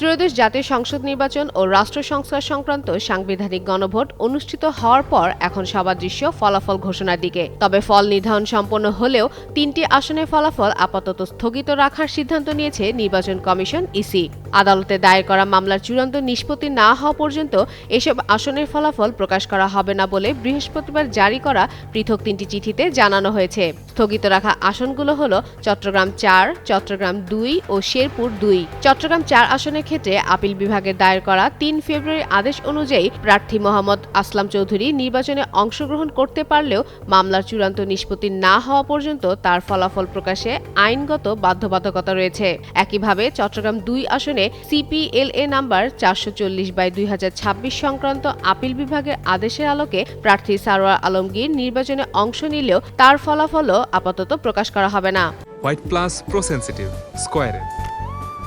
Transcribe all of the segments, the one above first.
ত্রয়োদশ জাতীয় সংসদ নির্বাচন ও রাষ্ট্র সংস্কার সংক্রান্ত সাংবিধানিক গণভোট অনুষ্ঠিত হওয়ার পর এখন সবার দৃশ্য ফলাফল ঘোষণার দিকে। তবে ফল নির্ধারণ সম্পন্ন হলেও ৩টি আসনের ফলাফল আপাতত স্থগিত রাখার সিদ্ধান্ত নিয়েছে নির্বাচন কমিশন ইসি। আদালতে দায়ের করা মামলার চূড়ান্ত নিষ্পত্তি না হওয়া পর্যন্ত এসব আসনের ফলাফল প্রকাশ করা হবে না বলে বৃহস্পতিবার জারি করা পৃথক ৩টি চিঠিতে জানানো হয়েছে। স্থগিত রাখা আসনগুলো হলো চট্টগ্রাম ৪, চট্টগ্রাম ২ ও শেরপুর ২। চট্টগ্রাম ৪ আসনের ক্ষেত্রে আপিল বিভাগে দায়ের করা ৩ ফেব্রুয়ারি আদেশ অনুযায়ী প্রার্থী মোহাম্মদ আসলাম চৌধুরী নির্বাচনে অংশগ্রহণ করতে পারলেও মামলার চূড়ান্ত নিষ্পত্তি না হওয়া পর্যন্ত তার ফলাফল প্রকাশে আইনগত বাধ্যবাধকতা রয়েছে। একইভাবে চট্টগ্রাম ২ আসনে সিপিএলএ নাম্বার ৪৪০/২০২৬ সংক্রান্ত আপিল বিভাগের আদেশের আলোকে প্রার্থী সারোয়ার আলমগীর নির্বাচনে অংশ নিলেও তার ফলাফলও আপাতত প্রকাশ করা হবে না। হোয়াইট প্লাস প্রো সেনসিটিভ স্কয়ারে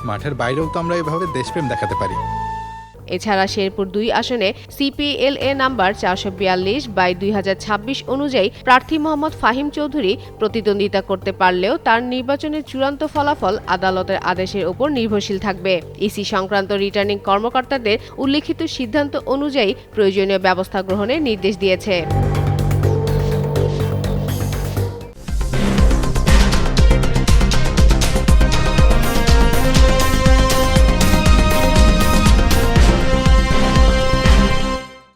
মাঠের বাইরেও তো আমরা এভাবে দেশপ্রেম দেখাতে পারি। এছাড়া শেরপুর ২ আসনে সিপিএলএ নাম্বার ৪৪২/২০২৬ অনুযায়ী প্রার্থী মোহাম্মদ ফাহিম চৌধুরী প্রতিদ্বন্দ্বিতা করতে পারলেও তার নির্বাচনের চূড়ান্ত ফলাফল আদালতের আদেশের উপর নির্ভরশীল থাকবে। ইসি সংক্রান্ত রিটার্নিং কর্মকর্তাদের উল্লিখিত সিদ্ধান্ত অনুযায়ী প্রয়োজনীয় ব্যবস্থা গ্রহণের নির্দেশ দিয়েছে।